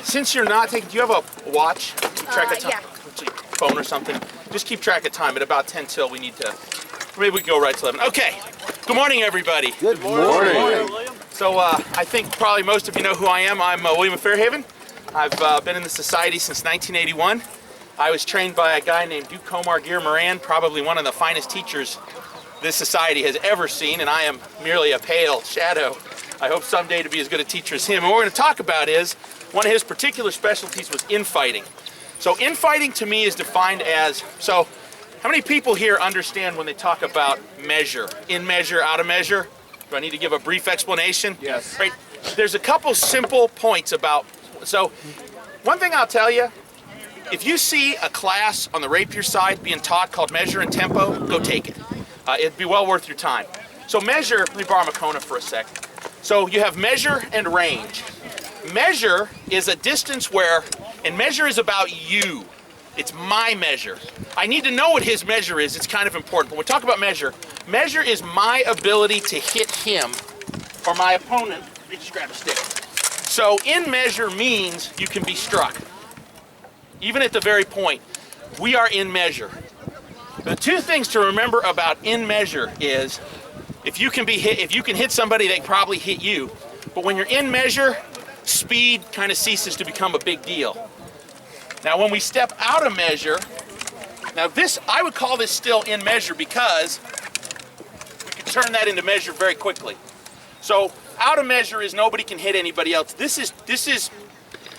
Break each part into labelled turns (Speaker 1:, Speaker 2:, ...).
Speaker 1: since you're not taking, do you have a watch? Keep track of time?
Speaker 2: Yeah.
Speaker 1: Phone or something? Just keep track of time. At about 10 till we need to, maybe we can go right to 11. Okay, good morning everybody.
Speaker 3: Good morning.
Speaker 1: So I think probably most of you know who I am. I'm William of Fairhaven. I've been in the society since 1981. I was trained by a guy named Duke Comar Gear Moran, probably one of the finest teachers this society has ever seen, and I am merely a pale shadow. I hope someday to be as good a teacher as him. And what we're going to talk about is, one of his particular specialties was infighting. So infighting to me is defined as, so how many people here understand when they talk about measure? In measure, out of measure? Do I need to give a brief explanation?
Speaker 3: Yes.
Speaker 1: Right. There's a couple simple points about, so one thing I'll tell you, if you see a class on the rapier side being taught called measure and tempo, go take it. It'd be well worth your time. So measure, let me borrow my Kona for a sec. So you have measure and range. Measure is a distance where, and measure is about you. It's my measure. I need to know what his measure is. It's kind of important. When we talk about measure, measure is my ability to hit him or my opponent. Let me just grab a stick. So in measure means you can be struck. Even at the very point, we are in measure. The two things to remember about in measure is if you can be hit, if you can hit somebody, they can probably hit you. But when you're in measure, speed kind of ceases to become a big deal. Now when we step out of measure, now this, I would call this still in measure because we can turn that into measure very quickly. So out of measure is nobody can hit anybody else. This is,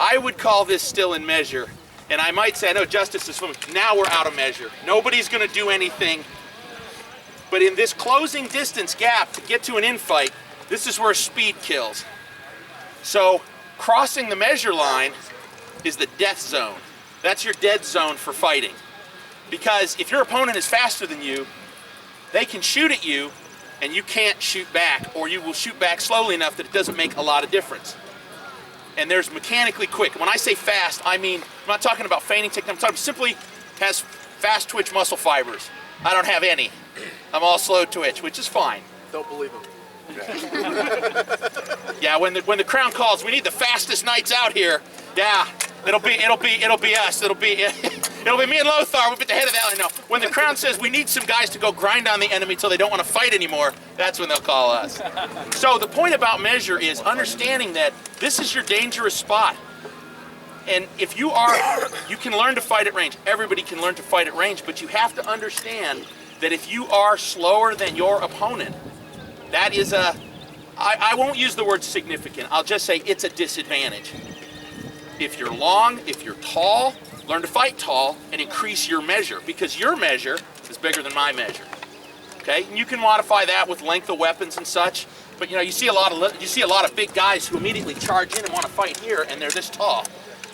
Speaker 1: I would call this still in measure. And I might say, I know Justice is swimming. Now we're out of measure. Nobody's going to do anything. But in this closing distance gap to get to an infight, this is where speed kills. So crossing the measure line is the death zone. That's your dead zone for fighting. Because if your opponent is faster than you, they can shoot at you and you can't shoot back, or you will shoot back slowly enough that it doesn't make a lot of difference. And there's mechanically quick. When I say fast, I mean, I'm not talking about feigning technique, I'm talking simply has fast twitch muscle fibers. I don't have any. I'm all slow twitch, which is fine.
Speaker 3: Don't believe him.
Speaker 1: Yeah, when the crown calls, we need the fastest knights out here. Yeah, it'll be us. It'll be me and Lothar. We'll be at the head of that. No, when the crown says we need some guys to go grind on the enemy till they don't want to fight anymore, that's when they'll call us. So the point about measure is understanding that this is your dangerous spot. And if you can learn to fight at range. Everybody can learn to fight at range, but you have to understand that if you are slower than your opponent, that is I won't use the word significant. I'll just say it's a disadvantage. If you're long, if you're tall, learn to fight tall and increase your measure, because your measure is bigger than my measure. Okay, and you can modify that with length of weapons and such. But you see a lot of big guys who immediately charge in and want to fight here, and they're this tall.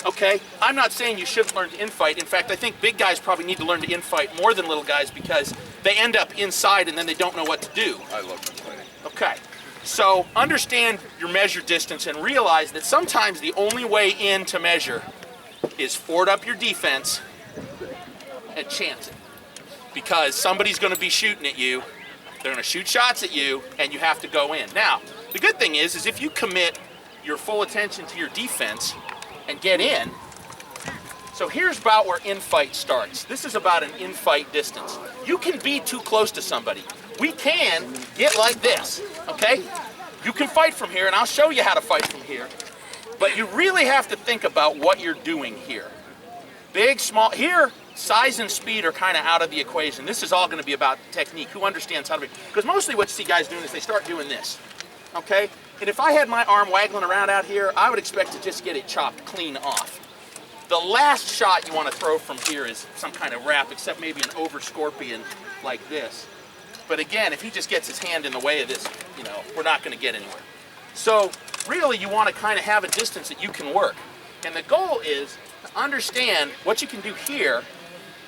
Speaker 1: Okay, I'm not saying you shouldn't learn to infight. In fact, I think big guys probably need to learn to infight more than little guys because they end up inside and then they don't know what to do.
Speaker 3: I love complaining.
Speaker 1: Okay, so understand your measure distance and realize that sometimes the only way in to measure is forward up your defense and chance it. Because somebody's going to be shooting at you, they're going to shoot shots at you, and you have to go in. Now, the good thing is if you commit your full attention to your defense and get in, so here's about where infight starts. This is about an infight distance. You can be too close to somebody. We can get like this, okay? You can fight from here, and I'll show you how to fight from here. But you really have to think about what you're doing here. Big, small, here, size and speed are kind of out of the equation. This is all going to be about technique. Who understands how to be? Because mostly what you see guys doing is they start doing this, okay? And if I had my arm waggling around out here, I would expect to just get it chopped clean off. The last shot you want to throw from here is some kind of wrap, except maybe an over scorpion like this. But again, if he just gets his hand in the way of this, we're not going to get anywhere. So really you want to kind of have a distance that you can work. And the goal is to understand what you can do here.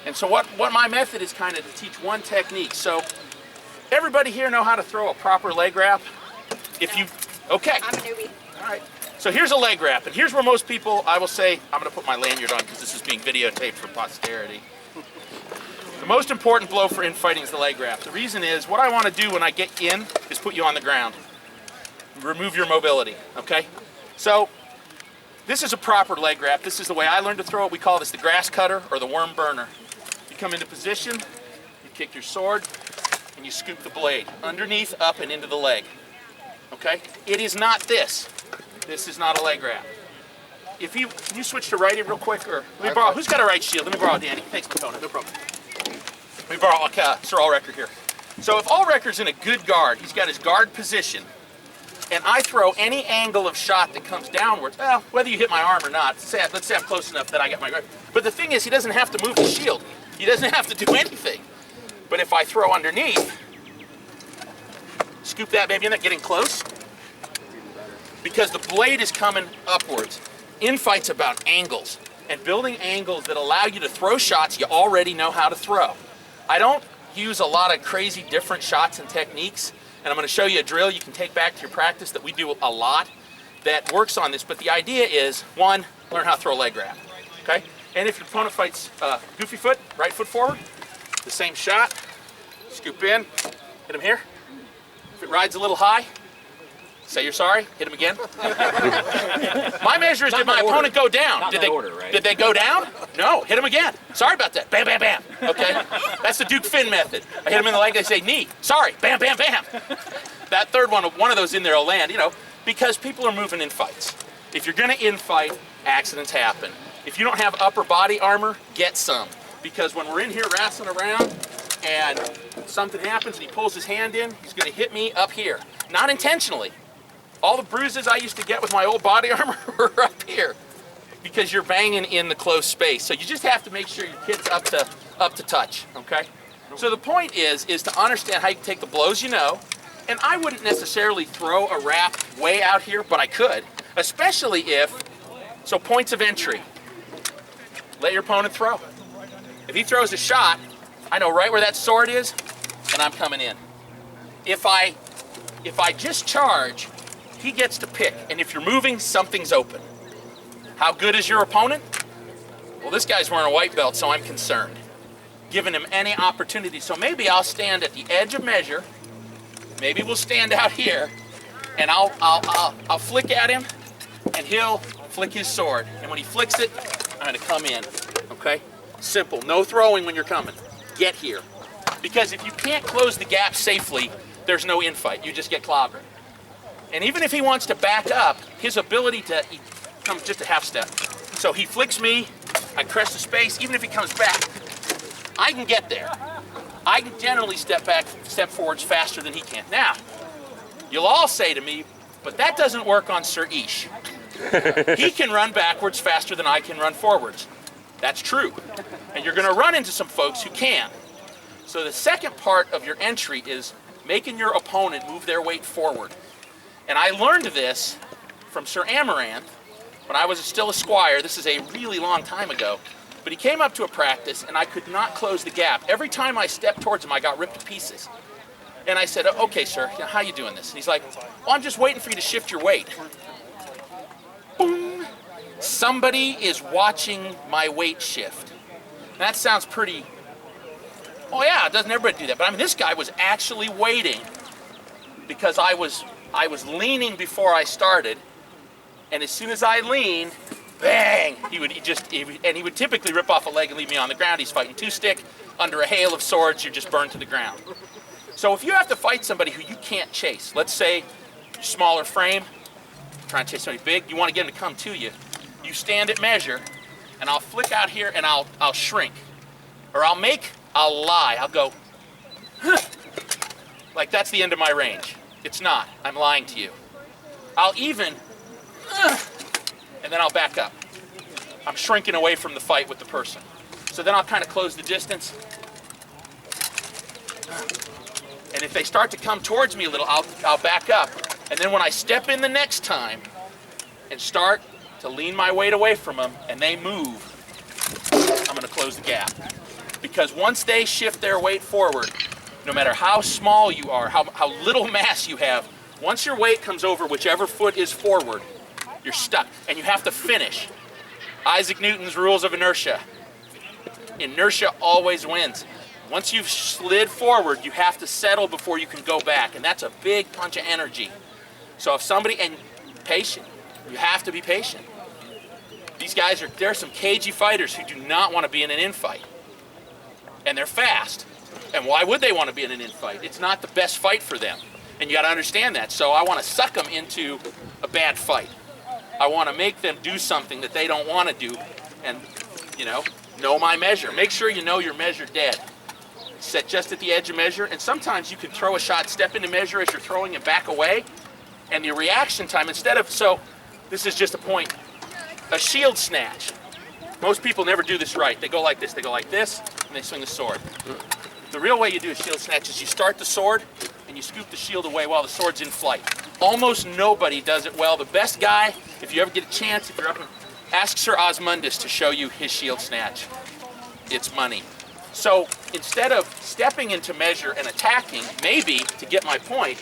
Speaker 1: And so what my method is kind of to teach one technique. So everybody here know how to throw a proper leg wrap? Okay.
Speaker 2: I'm a newbie.
Speaker 1: All right. So here's a leg wrap, and here's where most people, I will say, I'm going to put my lanyard on because this is being videotaped for posterity. The most important blow for infighting is the leg wrap. The reason is, what I want to do when I get in is put you on the ground. Remove your mobility, okay? So This is a proper leg wrap. This is the way I learned to throw it. We call this the grass cutter or the worm burner. You come into position, you kick your sword, and you scoop the blade underneath, up, and into the leg. Okay? It is not this. This is not a leg wrap. If you, can you switch to righty real quick, or let me borrow, who's got a right shield? Let me borrow Danny. Thanks, Matona. No problem. Let me borrow Sir Allrecker here. So if Allrecker's in a good guard, he's got his guard position, and I throw any angle of shot that comes downwards, well, whether you hit my arm or not, let's say I'm close enough that I get my guard. But the thing is, he doesn't have to move the shield. He doesn't have to do anything. But if I throw underneath, scoop that baby in there, getting close, because the blade is coming upwards. Infight's about angles, and building angles that allow you to throw shots you already know how to throw. I don't use a lot of crazy different shots and techniques, and I'm going to show you a drill you can take back to your practice that we do a lot that works on this. But the idea is, one, learn how to throw a leg wrap, okay? And if your opponent fights goofy foot, right foot forward, the same shot, scoop in, hit him here. If it rides a little high, say you're sorry, hit him again. My measure is, did my opponent go down? Did they go down? No, hit him again. Sorry about that. Bam, bam, bam. Okay? That's the Duke Finn method. I hit him in the leg, they say knee. Sorry. Bam, bam, bam. That third one of those in there will land, you know, because people are moving in fights. If you're going to infight, accidents happen. If you don't have upper body armor, get some. Because when we're in here wrestling around and something happens and he pulls his hand in, he's going to hit me up here. Not intentionally. All the bruises I used to get with my old body armor were up here because you're banging in the close space. So you just have to make sure your kid's up to touch, okay? So the point is to understand how you can take the blows you know, and I wouldn't necessarily throw a wrap way out here, but I could, especially if, so points of entry. Let your opponent throw. If he throws a shot, I know right where that sword is, and I'm coming in. If I just charge, he gets to pick, and if you're moving, something's open. How good is your opponent? Well, this guy's wearing a white belt, so I'm concerned. Giving him any opportunity. So maybe I'll stand at the edge of measure. Maybe we'll stand out here, and I'll flick at him, and he'll flick his sword. And when he flicks it, I'm gonna come in, okay? Simple, no throwing when you're coming. Get here. Because if you can't close the gap safely, there's no infight, you just get clobbered. And even if he wants to back up, his ability to, he comes just a half step. So he flicks me, I crest the space, even if he comes back, I can get there. I can generally step forwards faster than he can. Now, you'll all say to me, but that doesn't work on Sir Ish. He can run backwards faster than I can run forwards. That's true. And you're gonna run into some folks who can. So the second part of your entry is making your opponent move their weight forward. And I learned this from Sir Amaranth when I was still a squire. This is a really long time ago. But he came up to a practice and I could not close the gap. Every time I stepped towards him, I got ripped to pieces. And I said, okay, sir, how you doing this? And he's like, well, I'm just waiting for you to shift your weight. Boom. Somebody is watching my weight shift. That sounds pretty, oh yeah, doesn't everybody do that? But I mean, this guy was actually waiting because I was leaning before I started, and as soon as I lean, bang, he would typically rip off a leg and leave me on the ground. He's fighting two-stick under a hail of swords. You're just burned to the ground. So if you have to fight somebody who you can't chase, let's say smaller frame, trying to chase somebody big, you want to get him to come to you. You stand at measure, and I'll flick out here and I'll shrink, or I'll lie. I'll go, huh. Like that's the end of my range. It's not. I'm lying to you. I'll even, and then I'll back up. I'm shrinking away from the fight with the person. So then I'll kind of close the distance. And if they start to come towards me a little, I'll back up. And then when I step in the next time and start to lean my weight away from them and they move, I'm going to close the gap. Because once they shift their weight forward, no matter how small you are, how little mass you have, once your weight comes over whichever foot is forward, you're stuck. And you have to finish. Isaac Newton's rules of inertia. Inertia always wins. Once you've slid forward, you have to settle before you can go back. And that's a big punch of energy. So if somebody, and patient, you have to be patient. These guys there are some cagey fighters who do not want to be in an infight. And they're fast. And why would they want to be in an infight? It's not the best fight for them. And you got to understand that. So I want to suck them into a bad fight. I want to make them do something that they don't want to do. And, you know my measure. Make sure you know your measure dead. Set just at the edge of measure. And sometimes you can throw a shot, step into measure as you're throwing it back away. And the reaction time, so this is just a point. A shield snatch. Most people never do this right. They go like this, and they swing the sword. The real way you do a shield snatch is you start the sword, and you scoop the shield away while the sword's in flight. Almost nobody does it well. The best guy, if you ever get a chance, if you're up, ask Sir Osmundus to show you his shield snatch. It's money. So instead of stepping into measure and attacking, maybe to get my point,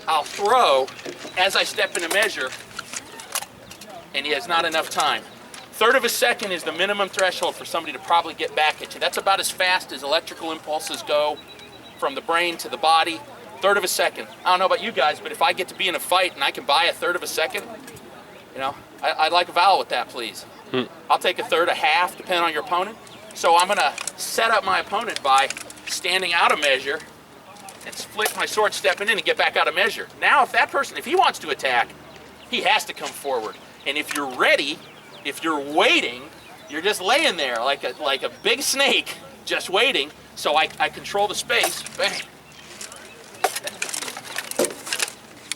Speaker 1: I'll throw as I step into measure, and he has not enough time. Third of a second is the minimum threshold for somebody to probably get back at you. That's about as fast as electrical impulses go from the brain to the body. Third of a second. I don't know about you guys, but if I get to be in a fight and I can buy a third of a second, I'd like a vowel with that, please. I'll take a third, a half, depending on your opponent. So I'm going to set up my opponent by standing out of measure and flick my sword, stepping in, and get back out of measure. Now, if that person, if he wants to attack, he has to come forward. And if you're ready, if you're waiting, you're just laying there like a big snake, just waiting. So I control the space. Bang.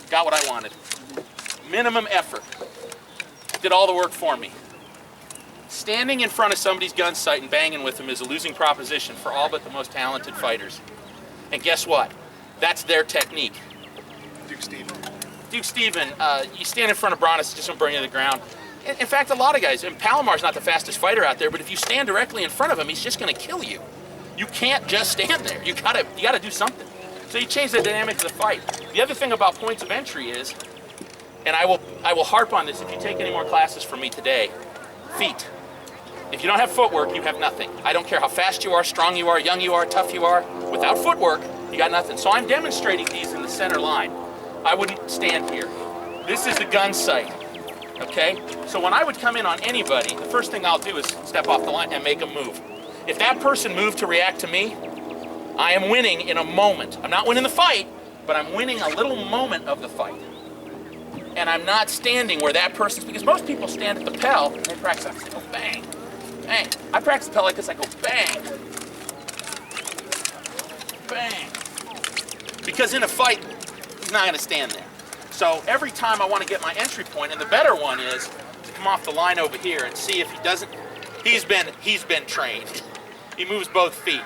Speaker 1: Got what I wanted. Minimum effort. Did all the work for me. Standing in front of somebody's gun sight and banging with them is a losing proposition for all but the most talented fighters. And guess what? That's their technique. Duke Steven, you stand in front of Bronis, just don't bring you to the ground. In fact, a lot of guys, and Palomar's not the fastest fighter out there, but if you stand directly in front of him, he's just going to kill you. You can't just stand there. You gotta do something. So you change the dynamic of the fight. The other thing about points of entry is, and I will harp on this if you take any more classes from me today, feet. If you don't have footwork, you have nothing. I don't care how fast you are, strong you are, young you are, tough you are. Without footwork, you got nothing. So I'm demonstrating these in the center line. I wouldn't stand here. This is the gun sight, okay? So when I would come in on anybody, the first thing I'll do is step off the line and make them move. If that person moved to react to me, I am winning in a moment. I'm not winning the fight, but I'm winning a little moment of the fight. And I'm not standing where that person's, because most people stand at the pel and they practice, I go bang, bang. I practice the pel like this, I go bang, bang. Because in a fight, he's not gonna stand there. So every time I wanna get my entry point, and the better one is to come off the line over here and see if he doesn't, he's been trained. He moves both feet.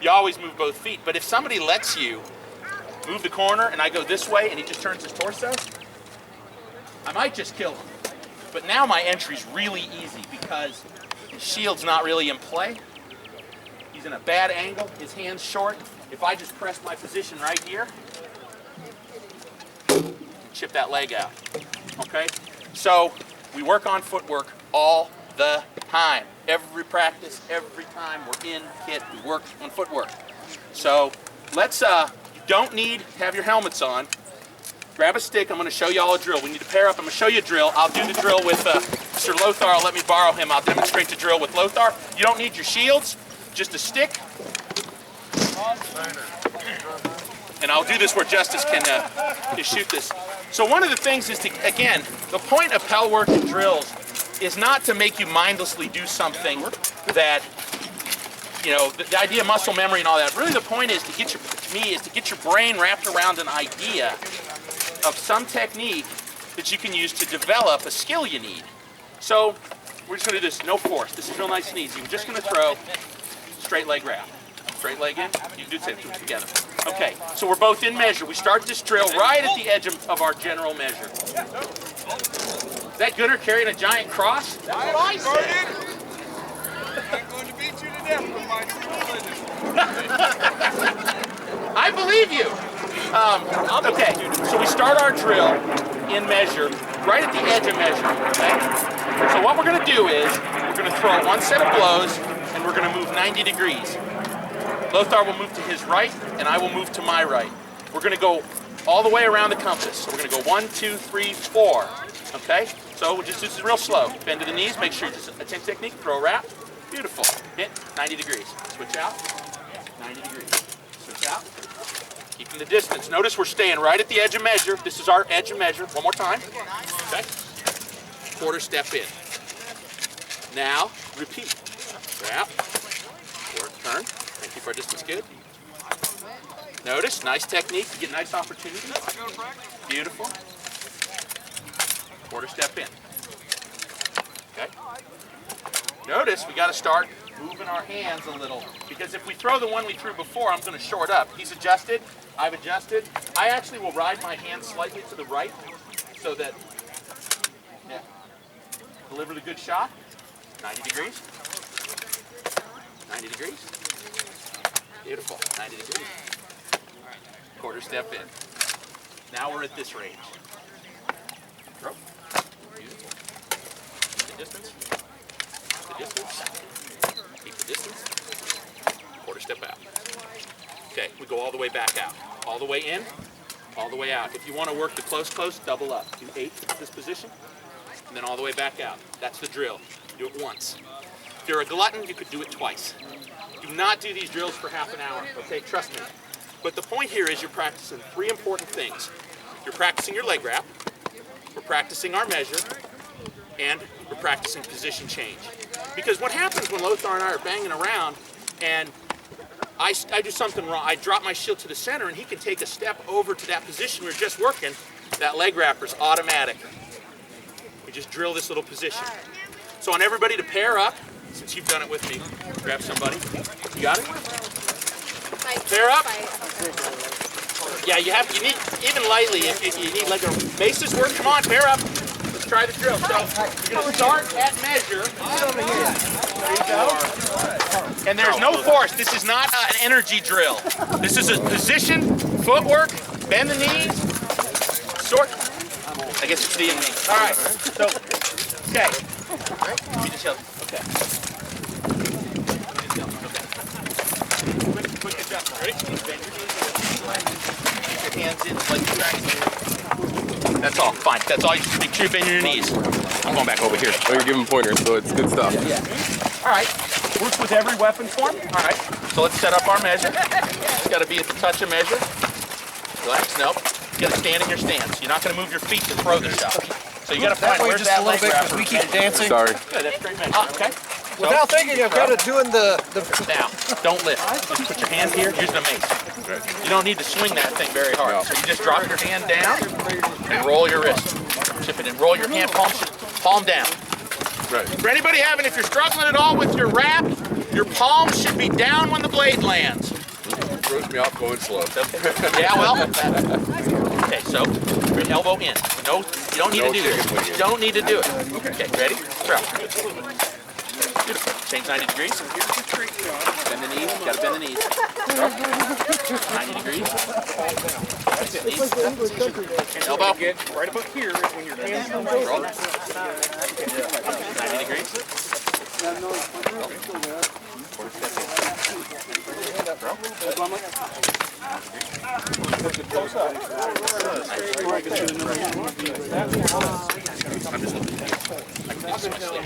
Speaker 1: You always move both feet, but if somebody lets you move the corner and I go this way and he just turns his torso, I might just kill him. But now my entry's really easy because his shield's not really in play. He's in a bad angle, his hand's short. If I just press my position right here, chip that leg out, okay? So we work on footwork all the time. Every practice, every time we're in kit, we work on footwork. So let's, you don't need to have your helmets on. Grab a stick, I'm gonna show you all a drill. We need to pair up, I'm gonna show you a drill. I'll do the drill with Mr. Lothar, let me borrow him. I'll demonstrate the drill with Lothar. You don't need your shields, just a stick. And I'll do this where Justice can shoot this. So one of the things is to, again, the point of pel work and drills is not to make you mindlessly do something that, you know, the idea of muscle memory and all that. Really the point is to get your, to me, is to get your brain wrapped around an idea of some technique that you can use to develop a skill you need. So we're just gonna do this, no force. This is real nice and easy. We're just gonna throw straight leg wrap. Straight leg in, you can do it together. Okay, so we're both in measure. We start this drill right at the edge of our general measure. Is that Gunnar carrying a giant cross? That's what I said.
Speaker 3: I'm going to beat you to death with my religion.
Speaker 1: I believe you. Okay, so we start our drill in measure, right at the edge of measure, okay? So what we're gonna do is, we're gonna throw one set of blows, and we're gonna move 90 degrees. Lothar will move to his right, and I will move to my right. We're gonna go all the way around the compass. So we're gonna go 1, 2, 3, 4, okay? So we'll just do this real slow. Bend to the knees, make sure you just attempt technique, throw a wrap. Beautiful. Hit 90 degrees. Switch out. 90 degrees. Switch out. Keeping the distance. Notice we're staying right at the edge of measure. This is our edge of measure. One more time. Okay. Quarter step in. Now, repeat. Wrap. Quarter turn. And keep our distance good. Notice, nice technique. You get nice opportunity. Beautiful. Quarter step in. Okay. Notice we got to start moving our hands a little, because if we throw the one we threw before, I'm going to short up. He's adjusted. I've adjusted. I actually will ride my hands slightly to the right so that, yeah, deliver the good shot. 90 degrees. 90 degrees. Beautiful. 90 degrees. Quarter step in. Now we're at this range. Throw. Beautiful. Keep the distance. Keep the distance. Keep the distance. Quarter step out. Okay, we go all the way back out. All the way in, all the way out. If you want to work the close, double up. Do 8 at this position, and then all the way back out. That's the drill. Do it once. If you're a glutton, you could do it twice. Do not do these drills for half an hour, okay? Trust me. But the point here is you're practicing 3 important things. You're practicing your leg wrap, we're practicing our measure, and we're practicing position change. Because what happens when Lothar and I are banging around and I do something wrong, I drop my shield to the center and he can take a step over to that position we were just working, that leg wrapper's automatic. We just drill this little position. So I want everybody to pair up, since you've done it with me. Grab somebody. You got it? Pair up. Yeah, you need, even lightly, if you need like a basis work, come on, pair up. Let's try the drill. So you're going to start at measure. There you go. And there's no force. This is not an energy drill. This is a position, footwork, bend the knees, sort. I guess it's the knee. All right. So, okay. You just yell. Okay. Quick adjustment. Ready? Bend your knees. Keep your hands in like you're practicing. That's all. Fine. That's all. Make sure you bend your knees. I'm going back over here.
Speaker 2: Oh, you're giving pointers, so it's good stuff.
Speaker 1: Yeah. All right. Works with every weapon form. All right. So let's set up our measure. It's got to be at the touch of measure. Relax. Nope. You got to stand in your stance. You're not going to move your feet to throw the shot. So you got to find where's that leg wrapper.
Speaker 4: We keep dancing.
Speaker 2: Sorry.
Speaker 1: Good. That's great measure. Okay.
Speaker 4: Without thinking, I've got it doing the.
Speaker 1: Now, don't lift. Just put your hand here. Using a mace. You don't need to swing that thing very hard. So you just drop your hand down and roll your wrist. Chip it in. Roll your hand palm down.
Speaker 2: Right.
Speaker 1: For anybody if you're struggling at all with your wrap, your palm should be down when the blade lands.
Speaker 2: Throws me off going slow.
Speaker 1: Yeah, well. Okay, so your elbow in. No, you don't need to do this. You don't need to do it. Okay, ready? Throw. Beautiful. Change 90 degrees. Bend the knees. Got to bend the knees. Throw. 90 degrees. Knees. Elbow.
Speaker 3: Right about here is when your hands come
Speaker 1: Roll. 90 degrees. Quarter step in. Throw. I'm just looking at it. I can do this in my sleep.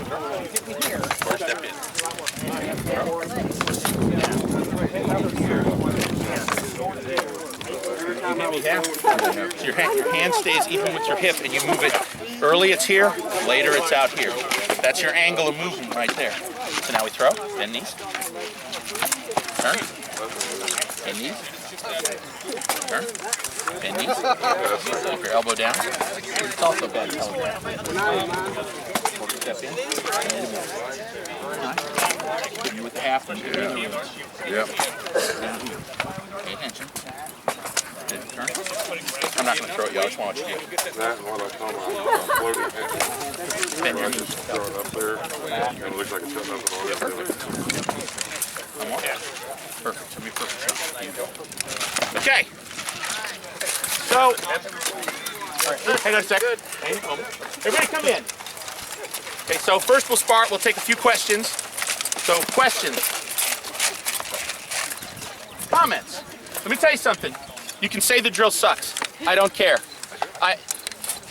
Speaker 1: Quarter step in. You hit me half. So your hand stays even with your hip and you move it. Early it's here, later it's out here. That's your angle of movement right there. So now we throw, bend knees. Turn. Bend knees. Turn. Bend knees. Keep your elbow down. It's also bend elbow down. Quarter step in. You with the half one.
Speaker 2: Yep.
Speaker 1: Pay attention. Turn. I'm not going to throw it, y'all. I just want you to do it.
Speaker 2: That and what I call my floating head.
Speaker 1: Bend your
Speaker 2: I
Speaker 1: knees.
Speaker 2: just throw it up there, and it looks like it's sitting up on it.
Speaker 1: One more. Perfect. Show me a perfect shot. Okay. So, all right, hang on a second. Everybody come in. Okay, so first we'll spar. We'll take a few questions. So, questions. Comments. Let me tell you something. You can say the drill sucks. I don't care.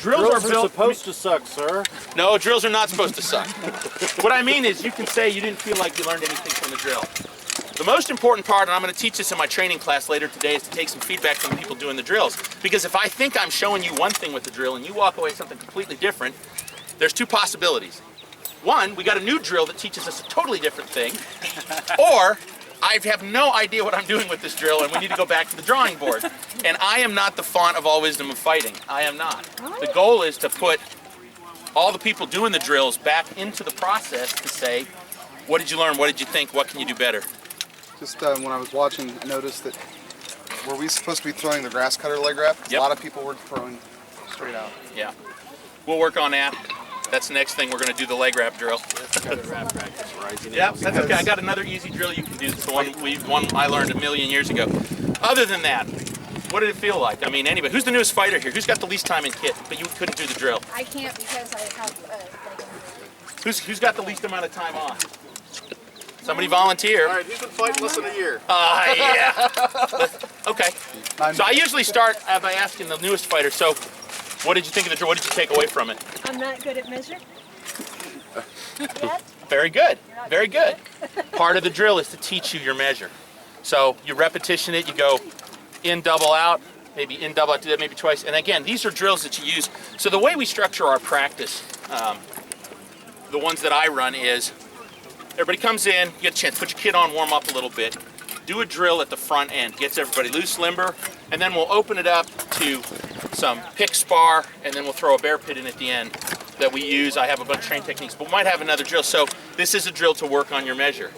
Speaker 1: Drills are built.
Speaker 5: supposed to suck, sir.
Speaker 1: No, drills are not supposed to suck. What I mean is you can say you didn't feel like you learned anything from the drill. The most important part, and I'm going to teach this in my training class later today, is to take some feedback from the people doing the drills. Because if I think I'm showing you one thing with the drill and you walk away with something completely different, there's two possibilities. One, we got a new drill that teaches us a totally different thing, or I have no idea what I'm doing with this drill and we need to go back to the drawing board. And I am not the font of all wisdom of fighting. I am not. The goal is to put all the people doing the drills back into the process to say, what did you learn? What did you think? What can you do better?
Speaker 6: Just when I was watching, I noticed that were we supposed to be throwing the grass cutter leg wrap?
Speaker 1: Yep.
Speaker 6: A lot of people were throwing straight out.
Speaker 1: Yeah. We'll work on that. That's the next thing. We're going to do the leg wrap drill. Yep, that's okay. I got another easy drill you can do. It's the one I learned a million years ago. Other than that, what did it feel like? I mean, anybody. Who's the newest fighter here? Who's got the least time in kit, but you couldn't do the drill?
Speaker 7: I can't because I have like
Speaker 1: Who's got the least amount of time off? Somebody volunteer.
Speaker 5: All right, he's been fighting less than a year.
Speaker 1: Yeah. Okay. So I usually start by asking the newest fighter, so what did you think of the drill? What did you take away from it?
Speaker 7: I'm not good at measure. Yet.
Speaker 1: Very good. Very good. Part of the drill is to teach you your measure. So you repetition it, you go in, double out, maybe in, double out, do that maybe twice. And again, these are drills that you use. So the way we structure our practice, the ones that I run is, everybody comes in, you get a chance, put your kit on, warm up a little bit, do a drill at the front end, gets everybody loose, limber, and then we'll open it up to some pick spar, and then we'll throw a bear pit in at the end that we use. I have a bunch of training techniques, but we might have another drill. So this is a drill to work on your measure.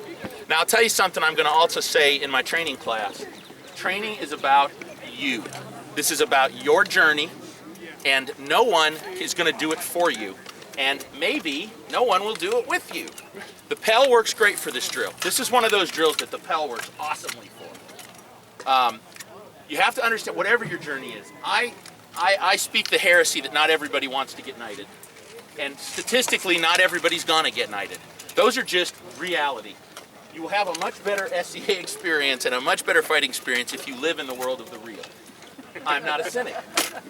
Speaker 1: Now I'll tell you something I'm going to also say in my training class. Training is about you. This is about your journey, and no one is going to do it for you. And maybe no one will do it with you. The Pell works great for this drill. This is one of those drills that the Pell works awesomely for. You have to understand, whatever your journey is, I speak the heresy that not everybody wants to get knighted. And statistically, not everybody's gonna get knighted. Those are just reality. You will have a much better SCA experience and a much better fighting experience if you live in the world of the real. I'm not a cynic.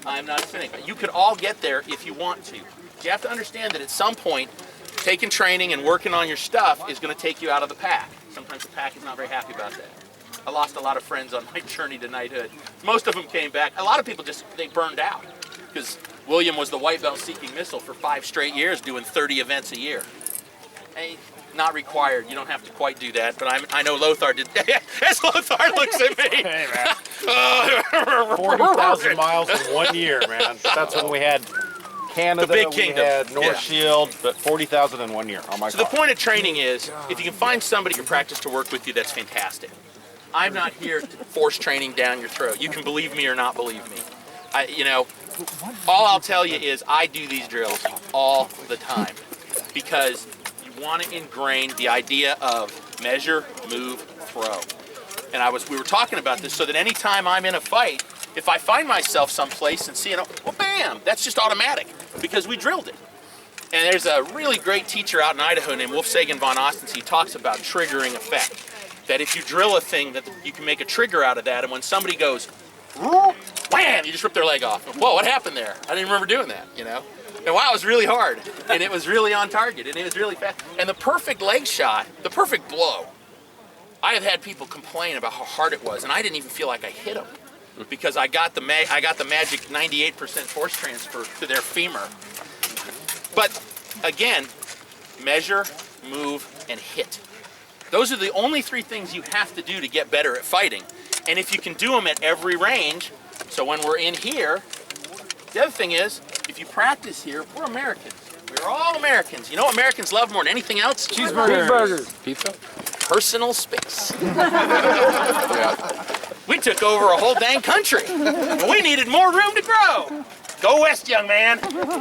Speaker 1: I'm not a cynic. You could all get there if you want to. You have to understand that at some point, taking training and working on your stuff is going to take you out of the pack. Sometimes the pack is not very happy about that. I lost a lot of friends on my journey to knighthood. Most of them came back. A lot of people they burned out because William was the white belt seeking missile for 5 straight years doing 30 events a year. Hey, not required. You don't have to quite do that, but I know Lothar did. As Lothar looks at me.
Speaker 5: Hey, man. 40,000 miles in 1 year, man. That's when we had Canada,
Speaker 1: the big kingdom.
Speaker 5: We had North Shield, but 40,000 in 1 year on my
Speaker 1: So
Speaker 5: car.
Speaker 1: the point of training is, if you can find somebody to practice to work with you, that's fantastic. I'm not here to force training down your throat. You can believe me or not believe me. All I'll tell you is I do these drills all the time because you want to ingrain the idea of measure, move, throw. And we were talking about this so that anytime I'm in a fight, if I find myself someplace and see it, well, bam, that's just automatic because we drilled it. And there's a really great teacher out in Idaho named Wolf Sagan von Ostens. He talks about triggering effect. That if you drill a thing, that you can make a trigger out of that. And when somebody goes, wham, you just rip their leg off. Whoa, what happened there? I didn't remember doing that, you know? And wow, it was really hard. And it was really on target. And it was really fast. And the perfect leg shot, the perfect blow, I have had people complain about how hard it was. And I didn't even feel like I hit them. Because I got the magic 98% force transfer to their femur. But again, measure, move, and hit. Those are the only 3 things you have to do to get better at fighting. And if you can do them at every range, so when we're in here, the other thing is, if you practice here, we're Americans. We're all Americans. You know what Americans love more than anything else?
Speaker 2: Cheeseburgers. Pizza?
Speaker 1: Personal space. We took over a whole dang country. We needed more room to grow. Go west, young man.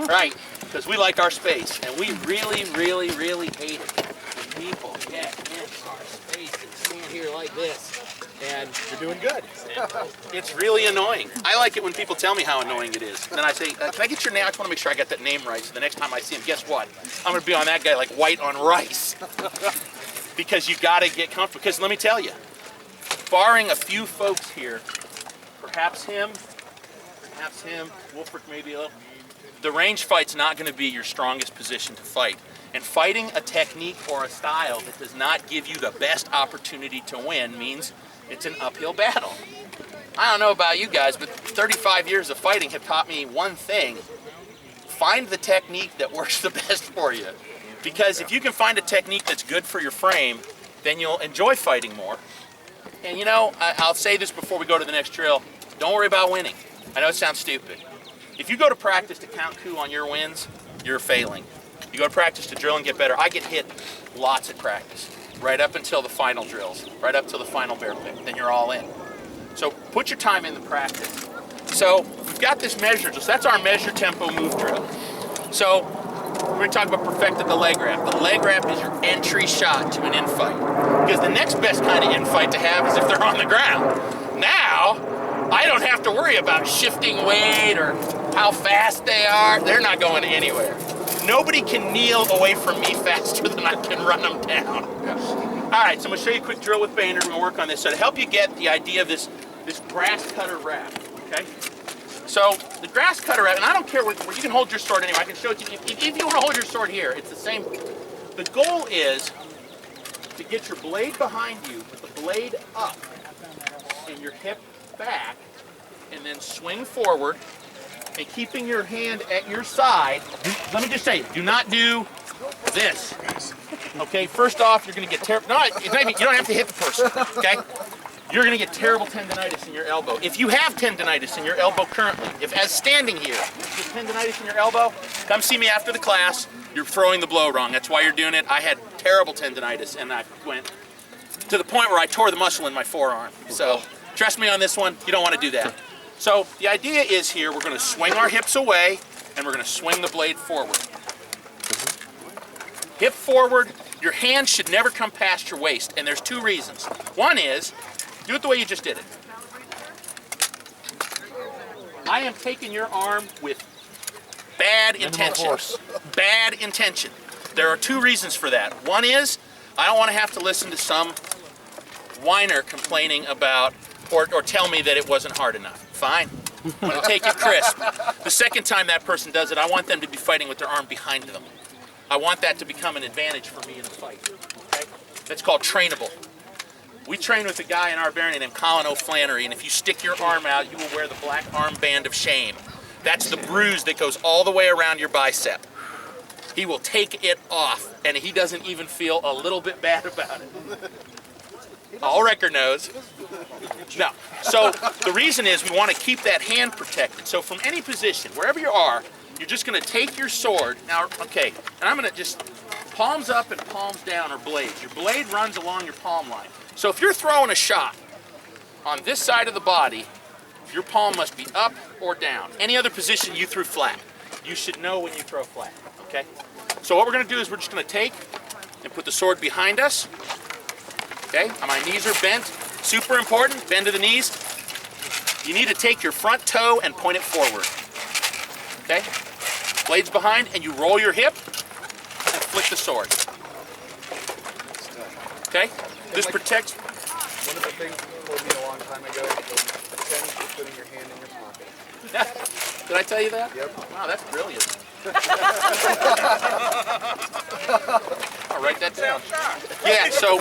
Speaker 1: Right, because we like our space. And we really, really, really hate it when people get in our space and stand here like this. And
Speaker 5: You're doing good.
Speaker 1: it's really annoying. I like it when people tell me how annoying it is. Then I say, can I get your name? I just want to make sure I got that name right. So the next time I see him, guess what? I'm going to be on that guy like white on rice. Because you got to get comfortable. Because let me tell you, barring a few folks here, perhaps him, Wolfric maybe a little, the range fight's not going to be your strongest position to fight. And fighting a technique or a style that does not give you the best opportunity to win means it's an uphill battle. I don't know about you guys, but 35 years of fighting have taught me one thing. Find the technique that works the best for you. Because if you can find a technique that's good for your frame, then you'll enjoy fighting more. And you know, I'll say this before we go to the next drill, don't worry about winning. I know it sounds stupid. If you go to practice to count coup on your wins, you're failing. You go to practice to drill and get better. I get hit lots at practice, right up until the final drills, right up till the final bear pick, then you're all in. So put your time in the practice. So we've got this measure, so that's our measure tempo move drill. So we're going to talk about perfected the leg wrap. The leg wrap is your entry shot to an in-fight. Because the next best kind of in-fight to have is if they're on the ground. Now, I don't have to worry about shifting weight or how fast they are. They're not going anywhere. Nobody can kneel away from me faster than I can run them down. All right, so I'm going to show you a quick drill with Boehner. We're going to work on this. So to help you get the idea of this grass cutter wrap, okay? So the grass cutter wrap, and I don't care where you can hold your sword anyway. I can show it to you. If you want to hold your sword here, it's the same. The goal is to get your blade behind you, with the blade up, and your hip back, and then swing forward, and keeping your hand at your side. Let me just say, do not do this. Okay, first off, you're going to get terrible. No, you don't have to hit the person, okay? You're going to get terrible tendonitis in your elbow. If you have tendonitis in your elbow currently, if as standing here, you have tendonitis in your elbow, come see me after the class. You're throwing the blow wrong. That's why you're doing it. I had terrible tendonitis, and I went to the point where I tore the muscle in my forearm. So trust me on this one, you don't want to do that. So the idea is here, we're going to swing our hips away, and we're going to swing the blade forward. Hip forward, your hand should never come past your waist, and there's two reasons. One is, do it the way you just did it. I am taking your arm with bad intention. Bad intention. There are two reasons for that. One is, I don't want to have to listen to some whiner complaining about or tell me that it wasn't hard enough. Fine. I'm going to take it crisp. The second time that person does it, I want them to be fighting with their arm behind them. I want that to become an advantage for me in a fight. Okay? That's called trainable. We train with a guy in our barony named Colin O'Flannery, and if you stick your arm out, you will wear the black armband of shame. That's the bruise that goes all the way around your bicep. He will take it off, and he doesn't even feel a little bit bad about it. All record knows. No. So the reason is we want to keep that hand protected. So from any position, wherever you are, you're just going to take your sword. Now, okay, and I'm going to just palms up and palms down are blades. Your blade runs along your palm line. So if you're throwing a shot on this side of the body, your palm must be up or down. Any other position you threw flat. You should know when you throw flat, okay? So what we're going to do is we're just going to take and put the sword behind us. Okay, my knees are bent. Super important, bend to the knees. You need to take your front toe and point it forward. Okay, blades behind, and you roll your hip and flick the sword. Okay, this protects.
Speaker 6: One of the things that told me a long time ago was attend to putting your hand in your pocket.
Speaker 1: Did I tell you that?
Speaker 6: Yep.
Speaker 1: Wow, that's brilliant. I'll write that down. Yeah, so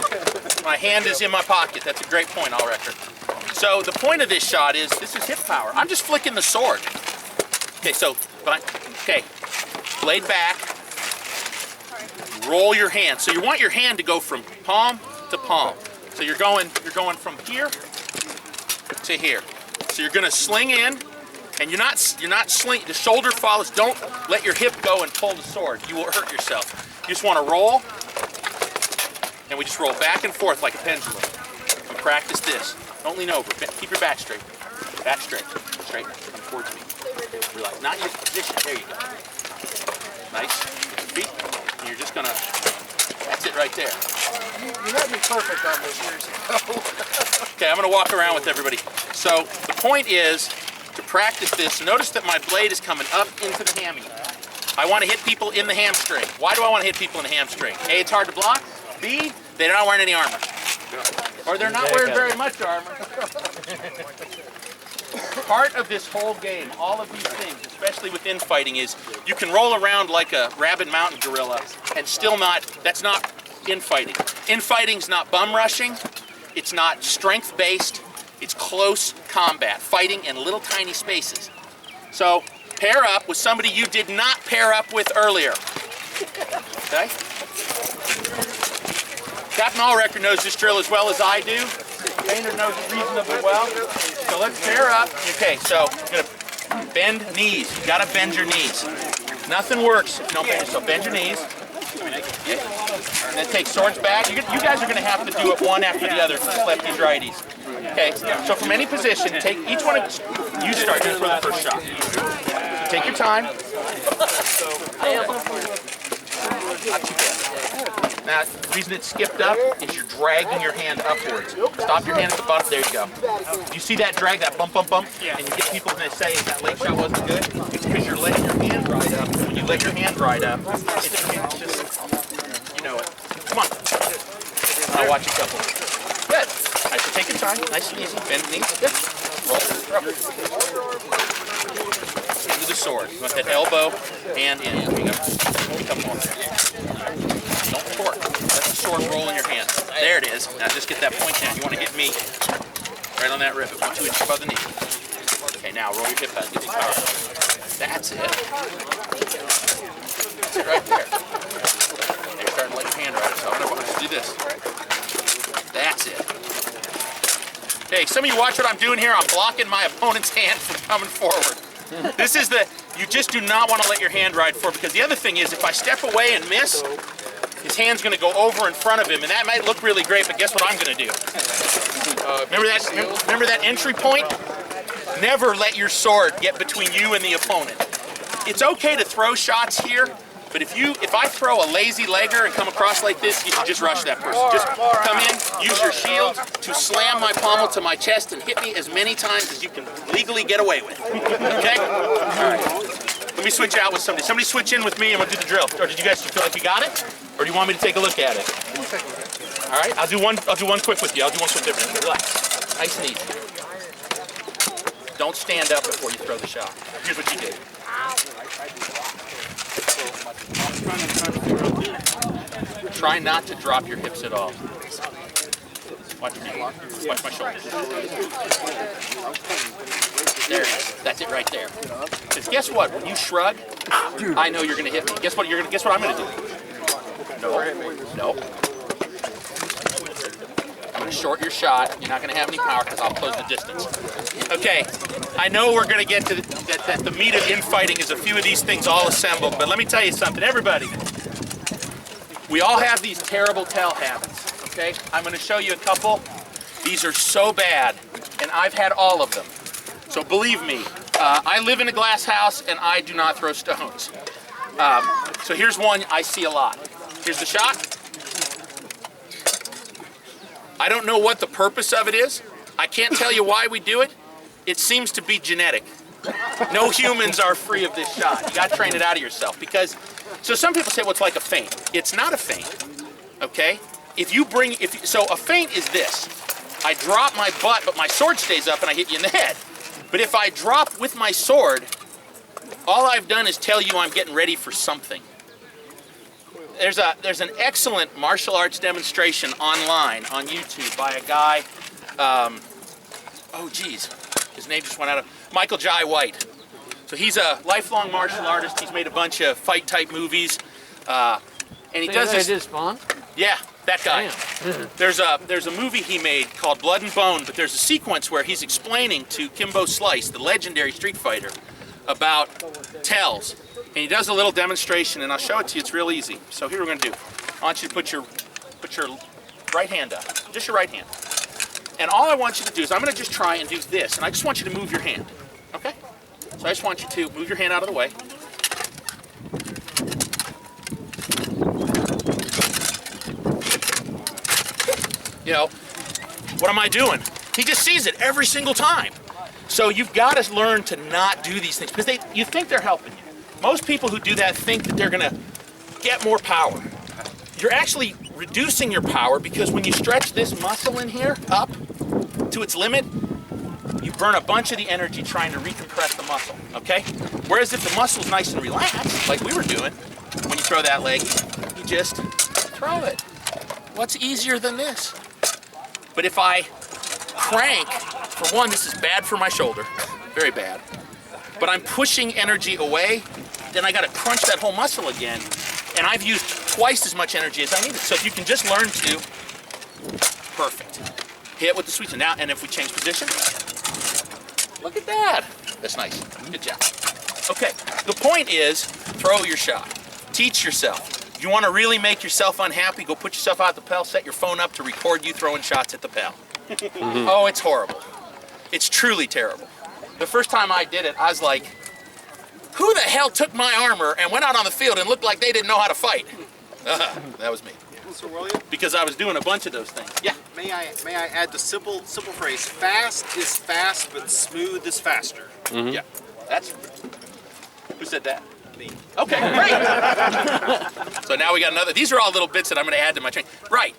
Speaker 1: my hand is in my pocket. That's a great point, I'll record. So the point of this shot is, this is hip power. I'm just flicking the sword. Okay, so, okay, blade back, roll your hand. So you want your hand to go from palm to palm. So you're going from here to here. So you're gonna sling in, and you're not sling, the shoulder follows. Don't let your hip go and pull the sword. You will hurt yourself. You just want to roll, and we just roll back and forth like a pendulum. We practice this. Don't lean over. Keep your back straight. Back straight. Straight. Come towards me. Relax. Not your position. There you go. Nice. Feet. And you're just gonna. That's it right there.
Speaker 6: You had me perfect on this years ago.
Speaker 1: Okay, I'm gonna walk around with everybody. So the point is to practice this. So notice that my blade is coming up into the hammy. I want to hit people in the hamstring. Why do I want to hit people in the hamstring? A, it's hard to block. B, they're not wearing any armor. Or they're not wearing very much armor. part of this whole game, all of these things, especially with infighting, is you can roll around like a rabid mountain gorilla and still not, that's not infighting. Infighting's not bum rushing, it's not strength based, it's close combat, fighting in little tiny spaces. So pair up with somebody you did not pair up with earlier. Okay? Captain Allrecord knows this drill as well as I do. Painter knows it reasonably well. So let's pair up. Okay, so you're gonna bend knees. You gotta bend your knees. Nothing works if you don't bend. So bend your knees. And then take swords back. You guys are gonna have to do it one after the other, lefties, righties. Okay, so from any position, take each one of you start just for the first shot. Take your time. Not too bad. Now, the reason it skipped up is you're dragging your hand upwards. Stop your hand at the bottom. There you go. You see that drag, that bump, bump, bump? And you get people to say that leg shot wasn't good? It's because you're letting your hand ride up. When you let your hand ride up, it's just, you know it. Come on. Now watch a couple. Good. All right, so take your time. Nice and easy. Bend the knees. Good. Roll. Into the sword. You want that elbow and in. There you go. A couple more. Don't torque. Let the sword roll in your hand. There it is. Now just get that point down. You want to hit me right on that rivet, 1, 2 inches above the knee. Okay, now roll your hip back. Get the power. That's it. That's it right there. You're starting to let your hand right. So I'm going to do this. That's it. Hey, some of you watch what I'm doing here. I'm blocking my opponent's hand from coming forward. This is the, you just do not want to let your hand ride forward, because the other thing is if I step away and miss, his hand's going to go over in front of him, and that might look really great, but guess what I'm going to do? Remember that entry point? Never let your sword get between you and the opponent. It's okay to throw shots here, but if I throw a lazy legger and come across like this, you should just rush that person. Just come in, use your shield to slam my pommel to my chest and hit me as many times as you can legally get away with. Okay? All right. Let me switch out with somebody. Somebody switch in with me and we'll do the drill. Or did you guys feel like you got it? Or do you want me to take a look at it? All right, I'll do one quick with you. I'll do one quick different. Relax. Nice and easy. Don't stand up before you throw the shot. Here's what you do. Try not to drop your hips at all. Watch me. Watch my shoulders. There it is. That's it right there. Because guess what? When you shrug, I know you're going to hit me. Guess what I'm going to do? No. No. I'm going to short your shot. You're not going to have any power because I'll close the distance. Okay. I know we're going to get to that the meat of infighting is a few of these things all assembled, but let me tell you something. Everybody, we all have these terrible tell habits, okay? I'm going to show you a couple. These are so bad, and I've had all of them. So believe me, I live in a glass house, and I do not throw stones. So here's one I see a lot. Here's the shot. I don't know what the purpose of it is. I can't tell you why we do it. It seems to be genetic. No humans are free of this shot. You got to train it out of yourself because. So some people say, well, it's like a feint. It's not a feint, okay? So a feint is this. I drop my butt, but my sword stays up and I hit you in the head. But if I drop with my sword, all I've done is tell you I'm getting ready for something. There's an excellent martial arts demonstration online on YouTube by a guy, oh geez, his name just went out of, Michael Jai White. So he's a lifelong martial artist. He's made a bunch of fight-type movies, and he does this. Did Spawn? Yeah, that guy. There's a movie he made called Blood and Bone, but there's a sequence where he's explaining to Kimbo Slice, the legendary street fighter, about tells, and he does a little demonstration, and I'll show it to you. It's real easy. So here we're going to do. I want you to put your right hand up, just your right hand, and all I want you to do is I'm going to just try and do this, and I just want you to move your hand. Okay? So I just want you to move your hand out of the way. You know, what am I doing? He just sees it every single time. So you've got to learn to not do these things because you think they're helping you. Most people who do that think that they're going to get more power. You're actually reducing your power because when you stretch this muscle in here up to its limit, you burn a bunch of the energy trying to recompress the muscle, okay? Whereas if the muscle's nice and relaxed, like we were doing, when you throw that leg, you just throw it. What's easier than this? But if I crank, for one, this is bad for my shoulder, very bad. But I'm pushing energy away, then I gotta crunch that whole muscle again, and I've used twice as much energy as I needed. So if you can just learn to, perfect. Hit with the sweet spot. Now, and if we change position, look at that. That's nice, good job. Okay, the point is, throw your shot. Teach yourself. If you wanna really make yourself unhappy, go put yourself out at the Pell, set your phone up to record you throwing shots at the Pell. Oh, it's horrible. It's truly terrible. The first time I did it, I was like, who the hell took my armor and went out on the field and looked like they didn't know how to fight? That was me.
Speaker 6: So William,
Speaker 1: Because I was doing a bunch of those things. Yeah.
Speaker 6: may I add the simple phrase? Fast is fast, but smooth is faster.
Speaker 1: Yeah. That's. Who said that? Me. Okay, great. So now we got another. These are all little bits that I'm going to add to my training. Right.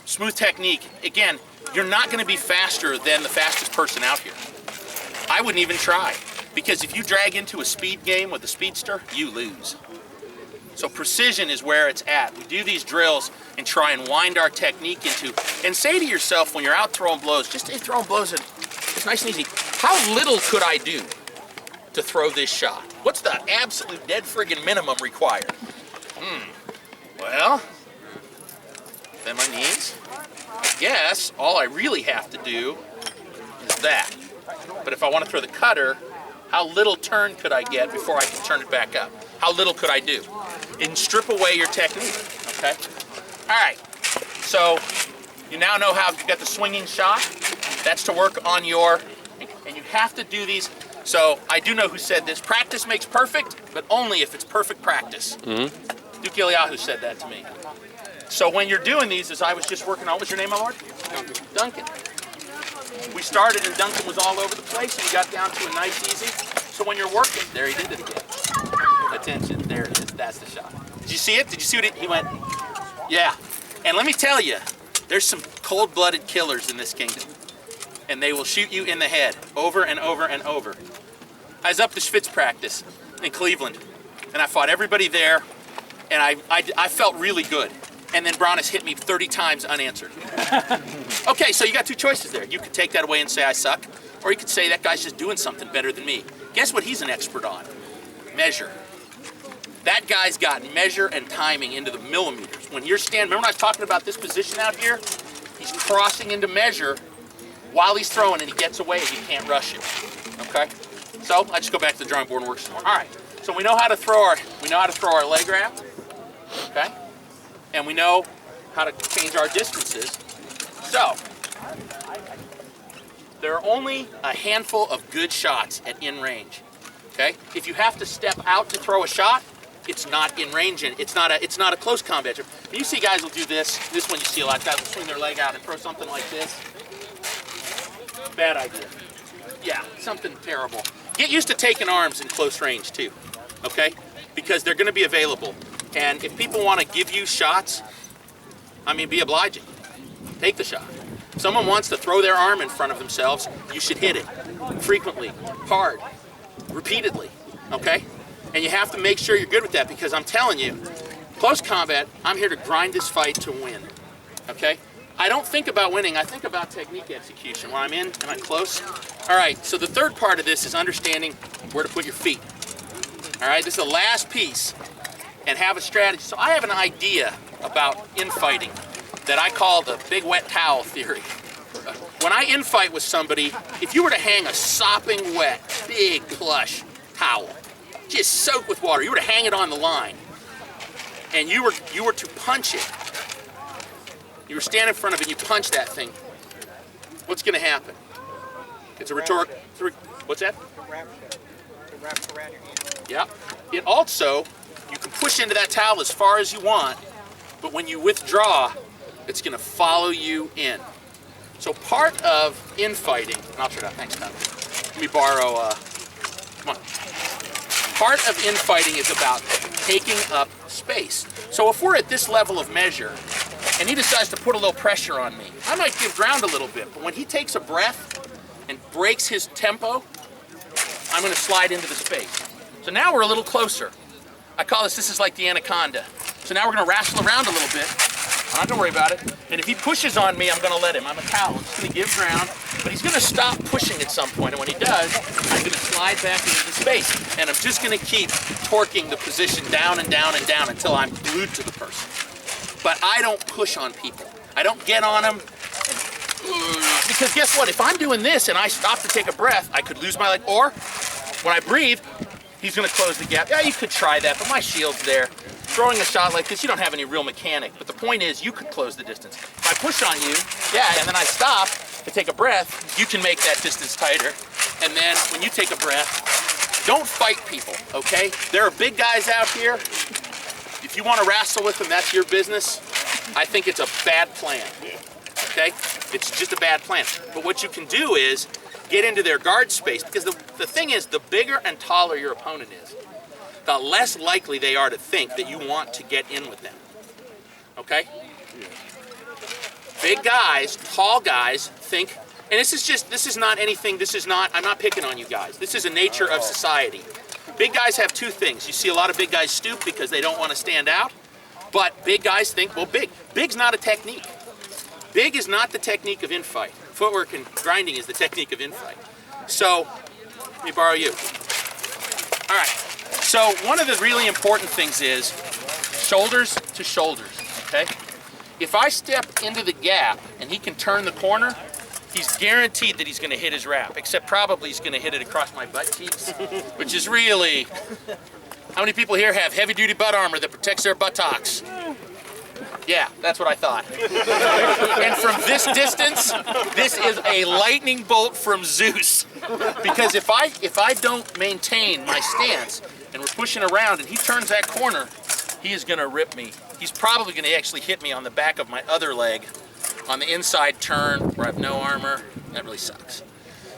Speaker 1: Smooth technique. Again, you're not going to be faster than the fastest person out here. I wouldn't even try. Because if you drag into a speed game with a speedster, you lose. So precision is where it's at. We do these drills and try and wind our technique into, and say to yourself when you're out throwing blows, just throwing blows, it's nice and easy. How little could I do to throw this shot? What's the absolute dead friggin' minimum required? Well, bend my knees. I guess all I really have to do is that. But if I want to throw the cutter, how little turn could I get before I can turn it back up? How little could I do? And strip away your technique, okay? All right, so you now know how you've got the swinging shot. That's to work on your, and you have to do these. So I do know who said this, practice makes perfect, but only if it's perfect practice. Duke Eliyahu said that to me. So when you're doing these, as I was just working on, what was your name, my lord? Duncan. We started and Duncan was all over the place and we got down to a nice easy. So when you're working, there he did it again. Attention, there it is, that's the shot. Did you see it? Did you see what he went? Yeah. And let me tell you, there's some cold-blooded killers in this kingdom. And they will shoot you in the head over and over and over. I was up to Schwitz practice in Cleveland and I fought everybody there and I felt really good. And then Bronis hit me 30 times unanswered. Okay, so you got two choices there. You could take that away and say I suck, or you could say that guy's just doing something better than me. Guess what he's an expert on? Measure. That guy's got measure and timing into the millimeters. When you're standing, remember when I was talking about this position out here? He's crossing into measure while he's throwing and he gets away and you can't rush him. Okay? So I just go back to the drawing board and work some more. All right. So we know how to throw our leg wrap. Okay? And we know how to change our distances. So, there are only a handful of good shots at in range. Okay? If you have to step out to throw a shot, it's not in range and it's not a close combat. You see guys will do this. This one you see a lot of guys will swing their leg out and throw something like this. Bad idea. Yeah, something terrible. Get used to taking arms in close range too. Okay? Because they're going to be available. And if people want to give you shots, I mean, be obliging. Take the shot. If someone wants to throw their arm in front of themselves, you should hit it frequently, hard, repeatedly, okay? And you have to make sure you're good with that because I'm telling you, close combat, I'm here to grind this fight to win, okay? I don't think about winning, I think about technique execution. When I'm in, am I close? All right, so the third part of this is understanding where to put your feet. All right, this is the last piece. And have a strategy. So I have an idea about infighting that I call the big wet towel theory. When I infight with somebody, if you were to hang a sopping wet, big plush towel, just soaked with water, you were to hang it on the line, and you were to punch it, you were standing in front of it, and you punch that thing, what's going to happen? It's a rhetorical. What's that?
Speaker 6: It wraps around your hand.
Speaker 1: Yeah. It also, you can push into that towel as far as you want, but when you withdraw, it's going to follow you in. So part of infighting, and I'll try that, thanks, Tom. Let me borrow, come on. Part of infighting is about taking up space. So if we're at this level of measure, and he decides to put a little pressure on me, I might give ground a little bit, but when he takes a breath, and breaks his tempo, I'm going to slide into the space. So now we're a little closer. I call this is like the anaconda. So now we're going to wrestle around a little bit. I'm not going to worry about it. And if he pushes on me, I'm going to let him. I'm a cow. I'm just going to give ground. But he's going to stop pushing at some point. And when he does, I'm going to slide back into the space. And I'm just going to keep torquing the position down and down and down until I'm glued to the person. But I don't push on people. I don't get on them. Because guess what? If I'm doing this and I stop to take a breath, I could lose my leg. Or when I breathe, he's going to close the gap. Yeah, you could try that, but my shield's there. Throwing a shot like this, you don't have any real mechanic. But the point is, you could close the distance. If I push on you, yeah, and then I stop to take a breath, you can make that distance tighter. And then when you take a breath, don't fight people, okay? There are big guys out here. If you want to wrestle with them, that's your business. I think it's a bad plan, okay? It's just a bad plan. But what you can do is get into their guard space, because the thing is, the bigger and taller your opponent is, the less likely they are to think that you want to get in with them, okay? Big guys, tall guys think, and this is not anything, I'm not picking on you guys. This is a nature of society. Big guys have two things. You see a lot of big guys stoop because they don't want to stand out, but big guys think, well, big's not a technique. Big is not the technique of infight. Footwork and grinding is the technique of infight. So, let me borrow you. All right. So one of the really important things is shoulders to shoulders, okay? If I step into the gap and he can turn the corner, he's guaranteed that he's going to hit his wrap, except probably he's going to hit it across my butt cheeks, which is really... How many people here have heavy-duty butt armor that protects their buttocks? Yeah, that's what I thought. And from this distance, this is a lightning bolt from Zeus. Because if I don't maintain my stance, and we're pushing around, and he turns that corner, he is going to rip me. He's probably going to actually hit me on the back of my other leg, on the inside turn, where I have no armor. That really sucks.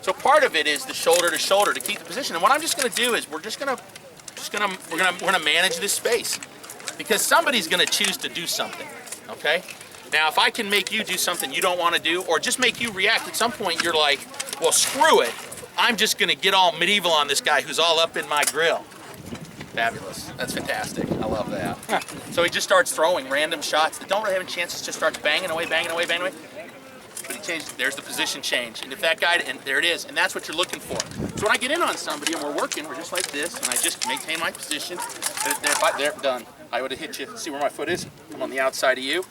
Speaker 1: So part of it is the shoulder to shoulder to keep the position. And what I'm just going to do is we're going to manage this space, because somebody's going to choose to do something. Okay? Now, if I can make you do something you don't want to do, or just make you react, at some point you're like, well, screw it. I'm just going to get all medieval on this guy who's all up in my grill. Fabulous. That's fantastic. I love that. So he just starts throwing random shots that don't really have a chance. It just starts banging away, banging away, banging away. But he changed. There's the position change. And if that guy, and there it is. And that's what you're looking for. So when I get in on somebody and we're working, we're just like this, and I just maintain my position. They're done. I would have hit you. See where my foot is? I'm on the outside of you.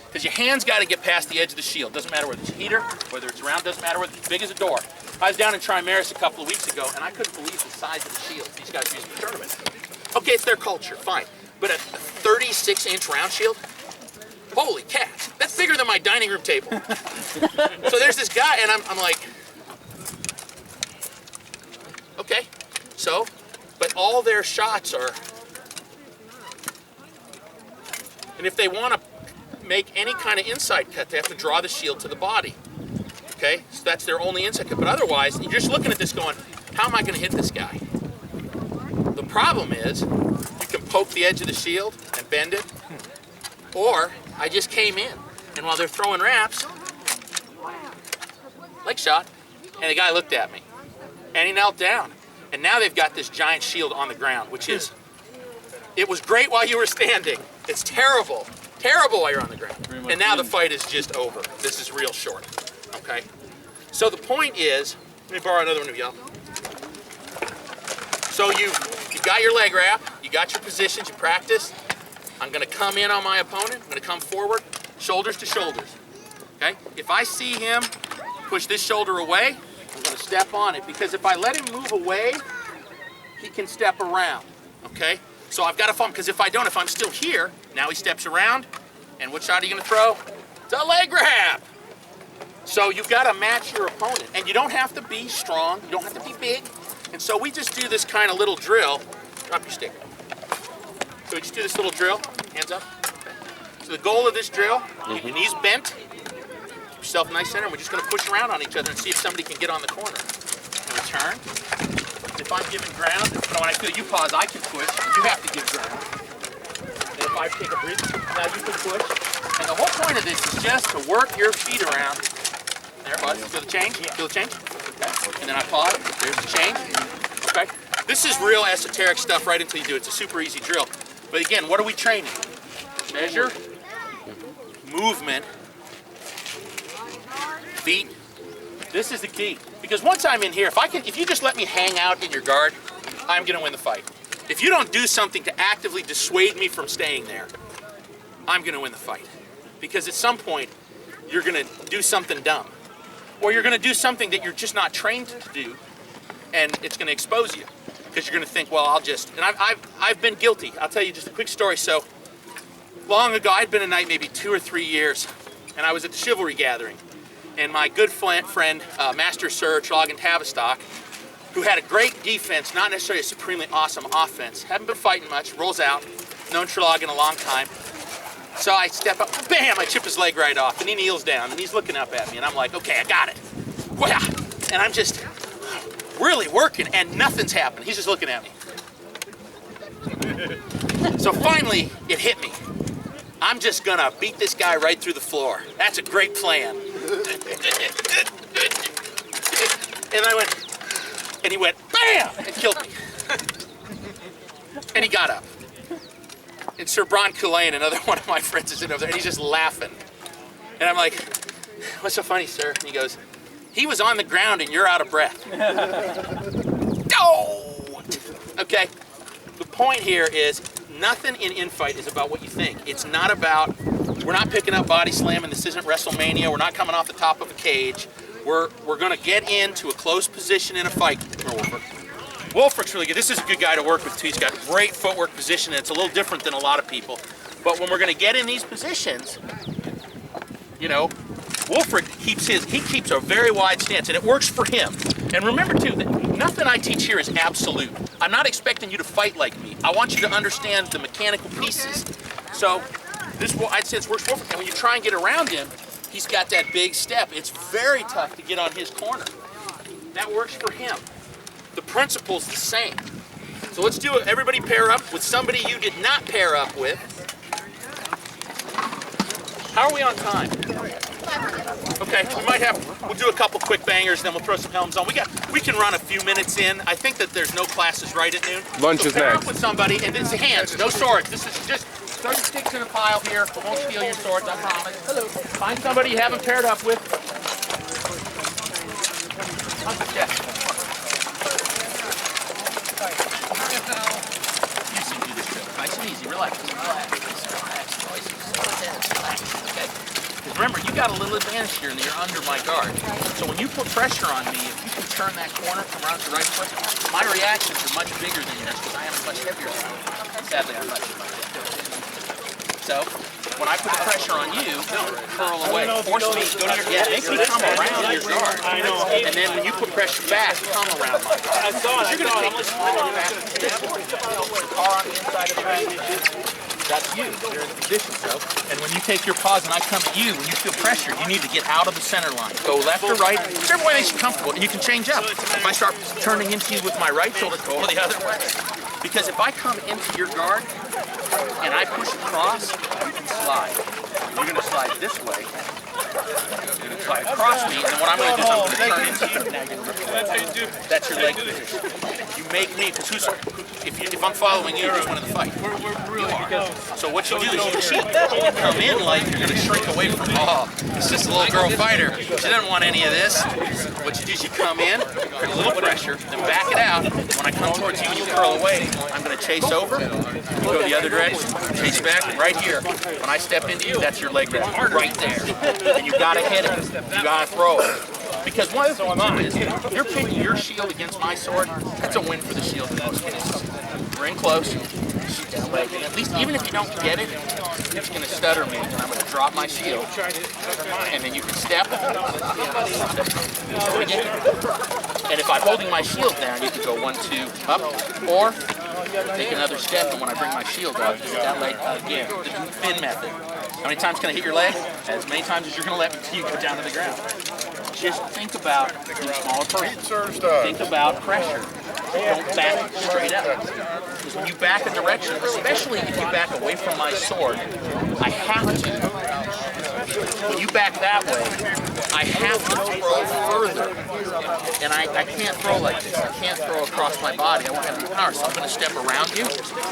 Speaker 1: Because your hand's got to get past the edge of the shield. Doesn't matter whether it's a heater, whether it's round, doesn't matter whether it's big as a door. I was down in Trimaris a couple of weeks ago, and I couldn't believe the size of the shield these guys use for tournaments. Okay, it's their culture, fine. But a 36-inch round shield? Holy cats, that's bigger than my dining room table. So there's this guy, and I'm like, okay, so, but all their shots are, and if they want to make any kind of inside cut, they have to draw the shield to the body. Okay, so that's their only inside cut. But otherwise, you're just looking at this going, how am I going to hit this guy? The problem is, you can poke the edge of the shield and bend it, or I just came in, and while they're throwing wraps, leg shot, and the guy looked at me, and he knelt down. And now they've got this giant shield on the ground, which is, it was great while you were standing. It's terrible, terrible while you're on the ground. And now the fight is just over. This is real short, okay? So the point is, let me borrow another one of y'all. So you got your leg wrap, you got your positions, you practice. I'm gonna come in on my opponent, I'm gonna come forward, shoulders to shoulders, okay? If I see him push this shoulder away, I'm gonna step on it, because if I let him move away, he can step around, okay? So I've gotta follow him, because if I don't, if I'm still here, now he steps around, and what shot are you gonna throw? It's a leg wrap! So you've gotta match your opponent, and you don't have to be strong, you don't have to be big, and so we just do this kind of little drill. Drop your stick. So we just do this little drill, hands up. Okay. So the goal of this drill, keep your knees bent, keep yourself nice center, and we're just gonna push around on each other and see if somebody can get on the corner. And return. If I'm giving ground, when I feel you pause, I can push, you have to give ground. And if I take a breath, now you can push. And the whole point of this is just to work your feet around. There, bud, feel the change? Feel the change? And then I pause. There's the change. Okay. This is real esoteric stuff right until you do it. It's a super easy drill. But again, what are we training? Measure, movement, feet. This is the key. Because once I'm in here, if you just let me hang out in your guard, I'm gonna win the fight. If you don't do something to actively dissuade me from staying there, I'm gonna win the fight. Because at some point, you're gonna do something dumb. Or you're gonna do something that you're just not trained to do, and it's gonna expose you. Because you're gonna think, well, I'll just, and I've been guilty. I'll tell you just a quick story. So, long ago, I'd been a knight maybe 2 or 3 years, and I was at the chivalry gathering. And my good friend, Master Sir Trlogan Tavistock, who had a great defense, not necessarily a supremely awesome offense, hadn't been fighting much, rolls out, known Trlogan a long time. So I step up, bam, I chip his leg right off, and he kneels down, and he's looking up at me, and I'm like, okay, I got it. Wow. And I'm just really working, and nothing's happened. He's just looking at me. So finally, it hit me. I'm just gonna beat this guy right through the floor. That's a great plan. And I went, and he went, bam, and killed me. And he got up. And Sir Bron Culane, another one of my friends, is in over there, and he's just laughing. And I'm like, what's so funny, sir? And he goes, he was on the ground and you're out of breath. Oh! Okay, the point here is nothing in infight is about what you think. It's not about, we're not picking up body slamming, this isn't WrestleMania, we're not coming off the top of a cage. We're gonna get into a close position in a fight. Wolfrick's really good. This is a good guy to work with too. He's got great footwork position, and it's a little different than a lot of people. But when we're going to get in these positions, you know, Wolfrick keeps a very wide stance, and it works for him. And remember too, that nothing I teach here is absolute. I'm not expecting you to fight like me. I want you to understand the mechanical pieces. So this, I'd say, it works for Wolfrick. And when you try and get around him, he's got that big step. It's very tough to get on his corner. That works for him. The principle's the same. So let's do it. Everybody pair up with somebody you did not pair up with. How are we on time? Okay, we'll do a couple quick bangers, then we'll throw some helms on. We can run a few minutes in. I think that there's no classes right at noon.
Speaker 2: Lunch is
Speaker 1: pair
Speaker 2: next.
Speaker 1: up with somebody, and it's hands, no swords. This is just throw your sticks in a pile here. We won't steal your swords, I promise. Hello. Find somebody you haven't paired up with. How's the chest? You see, do this trick. Nice and easy. Relax. Relax. Okay. Because remember, you got a little advantage here, and you're under my guard. So when you put pressure on me, if you can turn that corner, come around to the right foot, my reactions are much bigger than yours because I have a much heavier sword. Sadly, I'm much heavier. So when I put the pressure on you, curl away. Force me, go to your make me come around your guard. I know. And then when you put pressure back, come around my guard. I saw it. You're going to take this forward back. The car on the inside of the ring. That's you. You're in position, so. And when you take your pause and I come at you, when you feel pressure, you need to get out of the center line. Go left or right, whichever way makes you comfortable. And you can change up. If I start turning into you with my right shoulder, go the other way. Because if I come into your guard and I push across, you can slide. You're going to slide this way. You're going to slide across me, and then what I'm going to do is I'm going to turn into you. Now you're going to that's how you do. That's your leg position. You make me, because if I'm following you, who's winning the fight? You are. So what you do is you cheat. You come in like you're going to shrink away from, it's just a little girl fighter. She doesn't want any of this. What you do is you come in, put a little pressure, then back it out. When I come towards you and you curl away, I'm going to chase over, you go the other direction, chase back, and right here. When I step into you, that's your leg rest, right there. And you got to hit it. You got to throw it. Because one of the things is, you're pitting your shield against my sword, that's a win for the shield in most cases. Bring close, shoot that leg, and at least, even if you don't get it, it's going to stutter me, and I'm going to drop my shield, and then you can step, and if I'm holding my shield down, you can go 1, 2, up, or take another step, and when I bring my shield up, that leg again, the fin method. How many times can I hit your leg? As many times as you're going to let me till you go down to the ground. Just think about your smaller person. Think about pressure. Don't back straight up. Because when you back a direction, especially if you back away from my sword, I have to. When you back that way, I have to throw further, and I can't throw like this. I can't throw across my body. I won't have any power, so I'm going to step around you.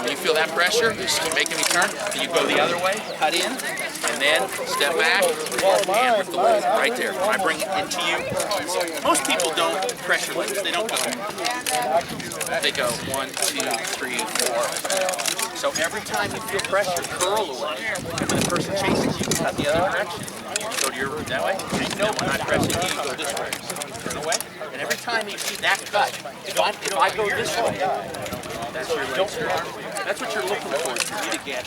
Speaker 1: When you feel that pressure, you just keep making me turn. So you go the other way, cut in, and then step back, and lift the leg right there. When I bring it into you, most people don't pressure like this. They don't go. They go 1, 2, 3, 4. So every time you feel pressure, curl away. And when the person chases you, cut the other direction. You go to your root that way. And then when I'm pressing you, you go this way. Turn away. And every time you see that cut, if I go this way, that's your legs. That's what you're looking for, is for you to get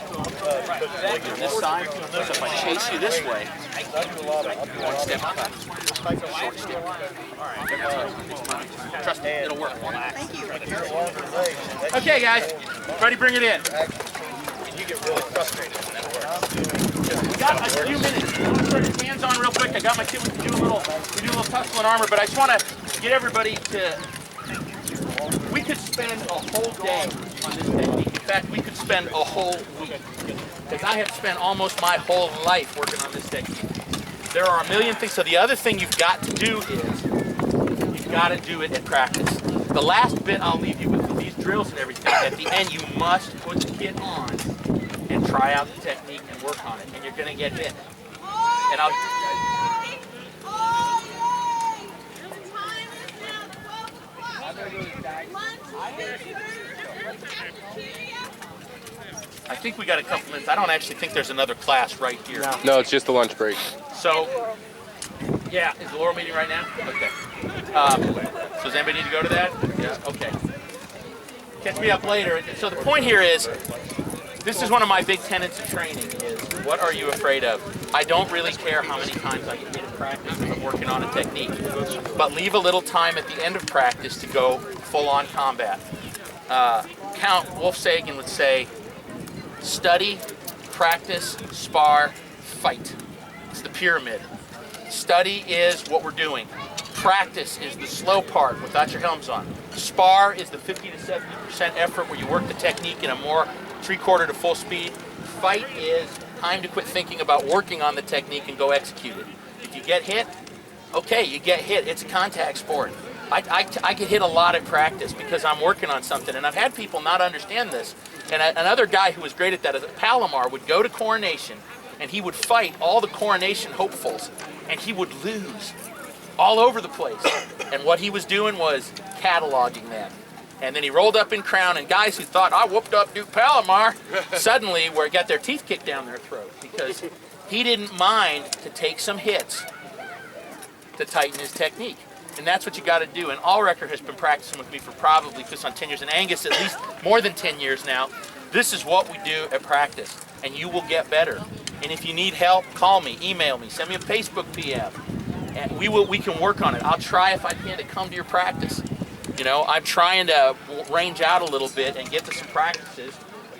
Speaker 1: like on this side. So if I chase you this way, one step cut. Short step. Trust me, it'll work. Thank you. Okay, guys. Ready, bring it in. You get really frustrated when that works. We got a few minutes. I'm gonna turn his hands on real quick. I got my kid. We do a little tussle and armor, but I just want to get everybody to. We could spend a whole day on this technique. In fact, we could spend a whole week, because I have spent almost my whole life working on this technique. There are a million things. So the other thing you've got to do is you've got to do it at practice. The last bit I'll leave you with these drills and everything. At the end, you must put the kit on and try out the technique and work on it, and you're going to get hit. And I'll. I think we got a couple minutes. I don't actually think there's another class right here.
Speaker 2: No, it's just a lunch break.
Speaker 1: So, yeah, is the Laurel meeting right now? Okay. So does anybody need to go to that? Yeah. Okay. Catch me up later. So the point here is, this is one of my big tenets of training is, what are you afraid of? I don't really care how many times I get hit in practice if I'm working on a technique, but leave a little time at the end of practice to go full-on combat. Count Wolf-Sagan would say, study, practice, spar, fight. It's the pyramid. Study is what we're doing. Practice is the slow part without your helms on. Spar is the 50 to 70% effort where you work the technique in a more 3/4 to full speed. Fight is time to quit thinking about working on the technique and go execute it. If you get hit, okay, you get hit. It's a contact sport. I get hit a lot at practice because I'm working on something, and I've had people not understand this. And another guy who was great at that is Palomar would go to Coronation, and he would fight all the Coronation hopefuls, and he would lose all over the place. And what he was doing was cataloging them. And then he rolled up in Crown, and guys who thought, I whooped up Duke Palomar, suddenly got their teeth kicked down their throat because he didn't mind to take some hits to tighten his technique. And that's what you got to do. And Allrecker has been practicing with me for probably close on 10 years, and Angus at least more than 10 years now. This is what we do at practice, and you will get better. And if you need help, call me, email me, send me a Facebook PM, and we can work on it. I'll try if I can to come to your practice. You know, I'm trying to range out a little bit and get to some practices.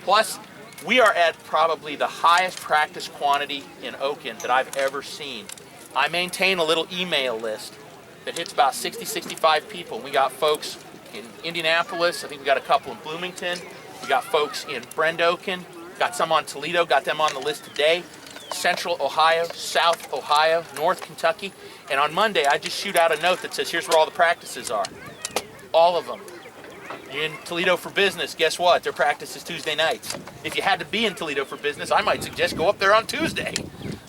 Speaker 1: Plus, we are at probably the highest practice quantity in Oakland that I've ever seen. I maintain a little email list that hits about 60, 65 people. We got folks in Indianapolis. I think we got a couple in Bloomington. We got folks in Brendoken. Got some on Toledo. Got them on the list today. Central Ohio, South Ohio, North Kentucky. And on Monday, I just shoot out a note that says, here's where all the practices are. All of them. You're in Toledo for business, guess what? Their practice is Tuesday nights. If you had to be in Toledo for business, I might suggest go up there on Tuesday.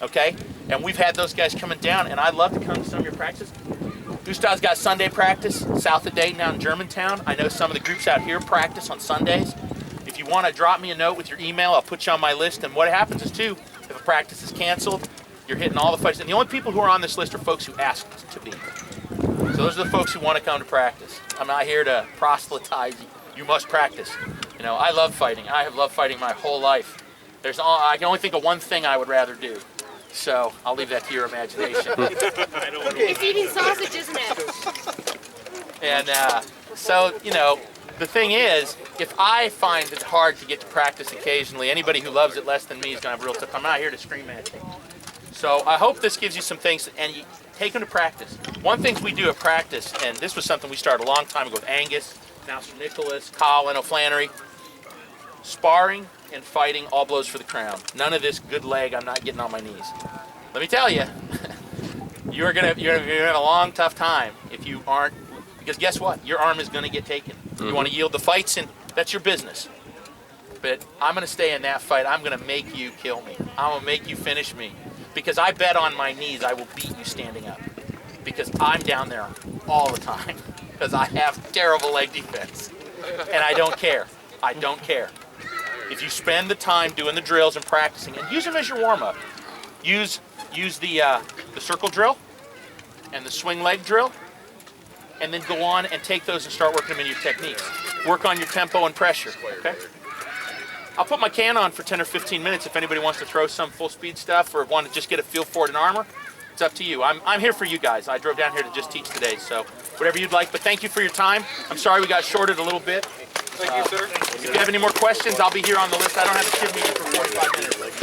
Speaker 1: Okay? And we've had those guys coming down, and I'd love to come to some of your practices. Gustav's got Sunday practice south of Dayton out in Germantown. I know some of the groups out here practice on Sundays. If you want to drop me a note with your email, I'll put you on my list. And what happens is, too, if a practice is canceled, you're hitting all the fights. And the only people who are on this list are folks who asked to be. So those are the folks who want to come to practice. I'm not here to proselytize you. You must practice. You know, I love fighting. I have loved fighting my whole life. I can only think of one thing I would rather do. So I'll leave that to your imagination.
Speaker 7: It's eating sausage, isn't it?
Speaker 1: And so, you know, the thing is, if I find it hard to get to practice occasionally, anybody who loves it less than me is going to have a real tough. I'm not here to scream at you. So I hope this gives you some things, and you take them to practice. One thing we do at practice, and this was something we started a long time ago with Angus, now Sir Nicholas, Colin O'Flannery, sparring and fighting all blows for the crown. None of this good leg, I'm not getting on my knees. Let me tell you, you're gonna have a long, tough time if you aren't, because guess what? Your arm is gonna get taken. You want to yield the fights, and that's your business. But I'm gonna stay in that fight. I'm gonna make you kill me. I'm gonna make you finish me, because I bet on my knees I will beat you standing up, because I'm down there all the time, because I have terrible leg defense, and I don't care. I don't care. If you spend the time doing the drills and practicing, and use them as your warm-up. Use the circle drill and the swing leg drill, and then go on and take those and start working them in your techniques. Work on your tempo and pressure, okay? I'll put my can on for 10 or 15 minutes if anybody wants to throw some full speed stuff or want to just get a feel for it in armor. It's up to you. I'm here for you guys. I drove down here to just teach today, so whatever you'd like. But thank you for your time. I'm sorry we got shorted a little bit.
Speaker 6: Thank you, sir.
Speaker 1: If you have any more questions, I'll be here on the list. I don't have a kid meeting for 45 minutes.